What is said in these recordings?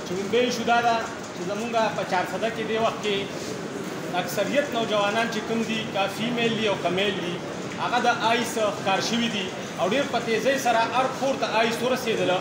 چې موږ ویل شو دا ده چې زمونږ په 400 کې دې وخت کې اکثریت نوجوانان چې کوم دي کا فیمیل دي او کا میل دي هغه د آیس ښکار شوي دي او ډېر په تیزۍ سره هر کور ته آیس ورسېدله.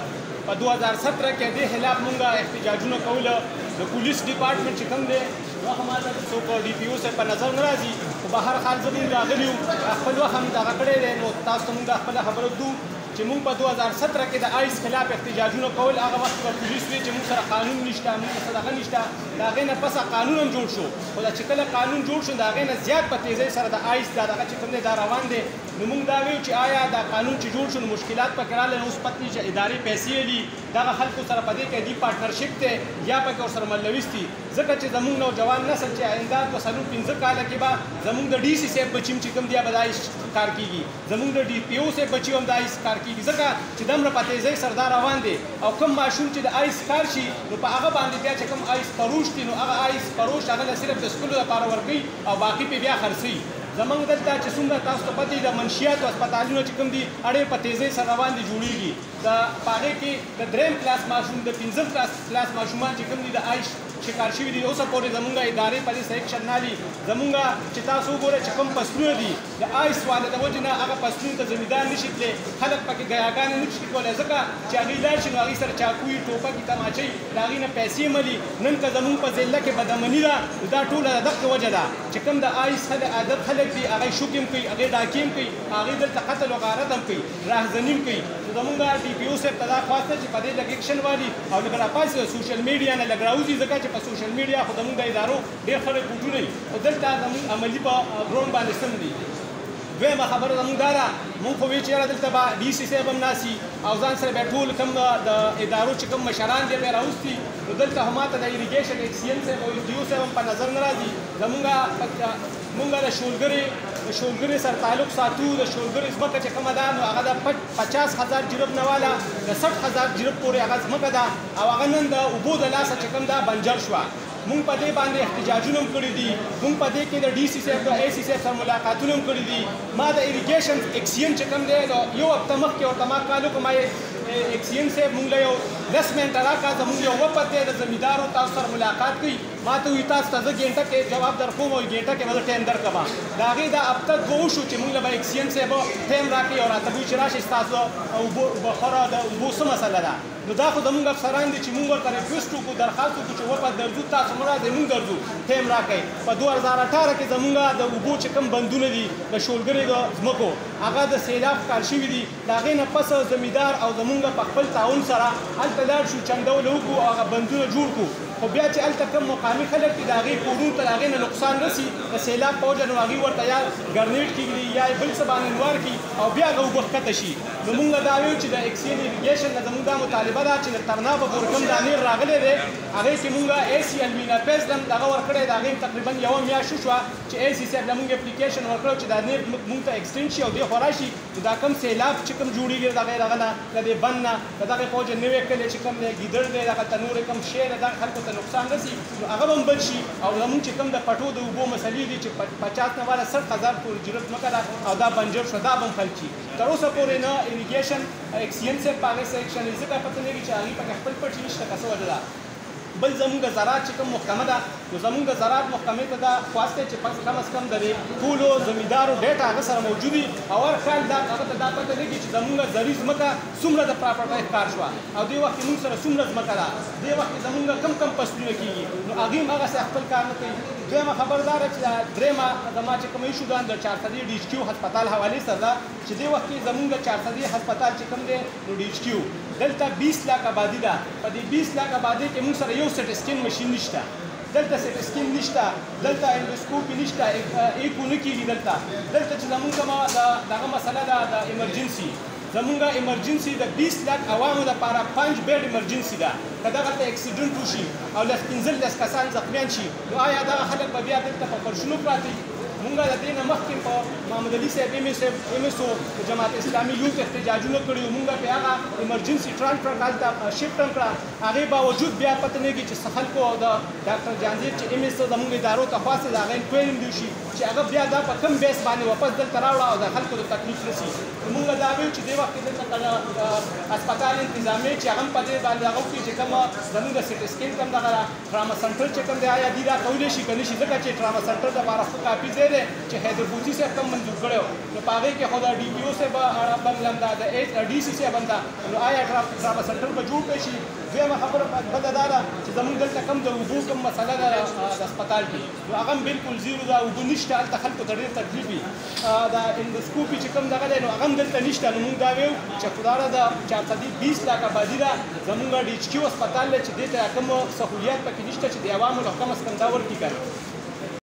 په 2017 کې دې خلاف مونږ احتجاجونه کوله. د پولیس ډپارټمنټ چې کوم دی هغه ماته څوک ډي پي او صاحب په نظر نه راځي، خو به هر حال زمونږ راغلي یو خپل وخت هم دغه کړی دی. نو تاسو ته مونږ خپله خبره کوو چې مونږ په 2017 کې د آیس خلاف احتجاجونه کول. هغه وخت به پولیس وی چې مونږ سره قانون نشته، مونږ سره دغه نشته. د هغې نه پسه قانون هم جوړ شو، خو دا چې کله قانون جوړ شو د هغې نه زیات په تیزۍ سره د آیس دا دغه چې کوم دی دا روان دی. نو مونږ دا ویو چې آیا دا قانون چې جوړ شو نو مشکلات پکې راغلل. اوس پته چې ادارې پیسې لي دغه خلکو سره په دې کې دي پارټنرشپ دی یا پکې ورسره ملوث دي، ځکه چې زمونږ نوجوان نسل چې آینده په 4-5 کاله کې به زمونږ د ډي سي صاحب بچي چې کوم دی به د آیس کار کېږي، زمونږ د ډي پي او صاحب بچي هم د آیس کار کېږي، ځکه چې دومره په تیزۍ سره دا روان دی. او کوم ماشوم چې د آیس کار شي نو په هغه باندې بیا چې کوم آیس فروش دي نو هغه آیس فروش هغه صرف د سکولو لپاره ورکوي او باقي پې بیا خرڅوي. زمونږ دلته چې څومره تاسو ته پته د منشیاتو هسپتالونه چې کوم دي ډېر په تیزۍ سره روان دي جوړېږي. د په هغې کې د 3 کلاس ماشوم د 5 کلاس ماشومان چې کوم دي د آیس شکار شوي دي. اوسه پورې زمونږ ادارې په دې صحیح اکشن نه لي. زمونږ چې تاسو وګورئ چې کوم فصلونه دي د آیس والا د وجې نه هغه فصلونو ته زمیندار نه شي تللی، خلک پکې ګیاګانې نه شي کولی، ځکه چې هغې لاړ شي نو هغې سره چاقوي ټوپکې تماچۍ د هغې نه پیسې ملي. نن که زمونږ په ضلع کې بدامني ده دا ټوله د دغه وجه ده چې کوم د آیس عادت خلک دي هغې شوک هم کوي، هغې ډاکې هم کوي، هغې دلته قتل و غارت هم کوي، راهزني هم کوي. نو زمونږ ډي پي او صاحب ته دا خواسته چې په دې لږ اکشن والي او لږ راپاسي د سوشل میډیا نه لږ راوځي، ځکه چې په سوشل میډیا خو زمونږ د ادارو ډېر ښه رپورټونه وي خو دلته زمونږ عملي په ګراونډ باندې سم دي. دویمه خبره زمونږ دا ده مونږ خو وایو چې یاره دلته به ډي سي صاحب هم ناستي او ځان سره بیا ټول کوم د ادارو چې کوم مشران دي بیا راوستي. نو دلته هماته د اریګیشن ایکسین صاحب او ډي او صاحب هم په نظر نه راځي. مونږ د شولګرې سره تعلق ساتو. د شولګرې ځمکه چې کومه ده نو هغه د 50,000 جرب نه واله د 60,000 جرب پورې هغه ځمکه ده او هغه نن د اوبو د لاسه چې کوم ده بنجر شوه. مونږ په دې باندې احتجاجونه هم کړي دي. مونږ په دې کې د ډي سي صاحب د اے سي صاحب سره ملاقاتونه هم کړي دي. ما د اریګیشن ایکسین چې کوم دی یو هفته مخکې ورته ما کال وکړو ما ایکسین صاحب مونږ له یو 10 منټه راکړه زمونږ یو وپت دی د زمیندارو تاسو سره ملاقات کوي. ما ته وایي تاسو ته زه ګینټه کې جواب درکوم او ګینټه کې به زه ټایم درکړم. د هغې دا هفته دوه وشو چې مونږ له به ایکسین صاحب ټایم راکړي او راته وایي چې راشئ ستاسو اوبو بخاره د اوبو څه مسله ده. نو دا خو زمونږ افسران دي چې مونږ ورته ریکویسټ وکړو درخواست وکړو چې وپت درځو تاسو مه راځئ مونږ درځو ټایم راکړئ. په 2018 کې زمونږ د اوبو چې کوم بندونه دي د شولګرې د ځمکو هغه د سیلاب ښکار شوي دي. د هغې نه پس زمیندار او زمونږ په خپل تعاون سره هلته لاړ شو چنډوله وکړو او هغه بندونه جوړ کړو. خو بیا چې هلته کوم مقامي خلک دي د هغې کورونو ته د هغې نه نقصان رسي د سیلاب په وجه نو هغوی ورته یا ګرنیټ کېږدي یا یې بل څه باندې نوار کړي او بیا هغه اوبه ښکته شي. نو مونږ دا ویو چې د ایکسین اریګیشن نه زمونږ دا مطالبه ده چې د ترنابه پورې کوم دا نیر راغلی دی هغې کې مونږ اے سی المینا پیز هم دغه ورکړی د هغې تقریبا یوه میاشت وشوه چې اے سی صاحب له مونږ اپلیکیشن ورکړی چې دا نیر مونږ ته ایکسټینډ شي او دې خوا راشي نو دا کوم سیلاب چې کوم جوړېږي د هغې دغه نه د دې بند نه د دغې په وجه نوی کلی چې کوم دی ګیدړ دی دغلته نورې کوم شی دی دغه خلکو ته نقصان رسي نو هغه به هم بند شي. او زمونږ چې کوم د پټو د اوبو مسلې دي چې 50 نه والا 60,000 پورې جرت ځمکه ده او دا بنجر شوه دا به هم حل شي. تر اوسه پورې نه اریګیشن ایکسین صاحب په هغې سره ایکشن ځکه پته نه لري چې هغوی پکې خپل پټ نشته که څه وجه ده. بل زمونږ زراعت چې کوم محکمه ده نو زمونږ زراعت محکمې ته دا خواست دی چې کم از کم د دې ټولو زمیندارو ډیټا هغه سره موجود وي او هر کال دا هغه ته دا پته لګي چې زمونږ زرعي ځمکه څومره د پراپرټۍ ښکار شوه او دې وخت کې مونږ سره څومره ځمکه ده دې وخت کې زمونږ کم فصلونه کېږي نو هغوی هم هغسې خپل کار نه کوي. دویمه خبر دا ده چې درېیمه زما چې کوم ایشو ده د 400 ډي ایچ کیو هسپتال حوالې سره ده چې دې وخت کې زمونږ 400 هسپتال چې کوم دی نو ډي ایچ کیو دلته 20 لاک آبادي ده. په دې 20 لاک آبادي کې مونږ سره یو سټ سکین مشین نشته، دلته سټ سکین نشته، دلته اندوسکوپي نشته، ایکو نه کېږي دلته چې زمونږ کومه دغه مسله ده د ایمرجنسي زمونږ ایمرجنسي د 20 لاک عوامو لپاره 5 بیډ ایمرجنسي ده. که دغلته اکسیډنټ وشي او 15 کسان زخمیان شي نو آیا دغه خلک به بیا دلته په فرشونو پراته وي؟ مونږ د دې نه مخکې په محمد علي صاحب ایم ایس او جماعت اسلامي یوت احتجاجونه کړي وو. مونږ پې هغه ایمرجنسي ټرانسفر هلته شفټ هم کړه. هغې باوجود بیا پته نه لګي چې څه خلکو او د ډاکټر جانزیر چې ایم ایس زمونږ ادارو ته خواستې د هغه انکوایري هم دې وشي چې چې هغه بیا دا په کم بیس باندې واپس دلته راوړه او د خلکو د تکلیف رسي موږ دا ویو چې دې وخت کې دلته هسپتال انتظامي چې هغه په دې باندې هغه کې چې کوم زموږ د سټي سکین کوم دغه ټراما سنټر چې کوم دی آیا دې دا کولی شي کني شي ځکه چې ټراما سنټر د لپاره خو کافي ځای دی چې حیدربوزي صاحب کوم منظور کړی نو په هغې کې خو د ډي پي او صاحب بنګلم دا د ډي سي صاحب دا نو آیا ټراما سنټر به جوړ کړی شي دویمه خبره بده دا ده چې زموږ دلته کوم د اوبو کوم مسله ده د هسپتال کې نو هغه هم بالکل زیرو ده اوبه نشته هلته خلکو ته ډېر تکلیف وي دا اندوسکوپي چې کوم دغه دی نو هغه هم دلته نشته نو موږ دا ویو چې خداره د 420 لاک آبادي ده زموږ ډي ایچ کیو هسپتال دی چې دې ته کوم سهولیات پکې نشته چې د عوامو له کم از کم دا ورکړي که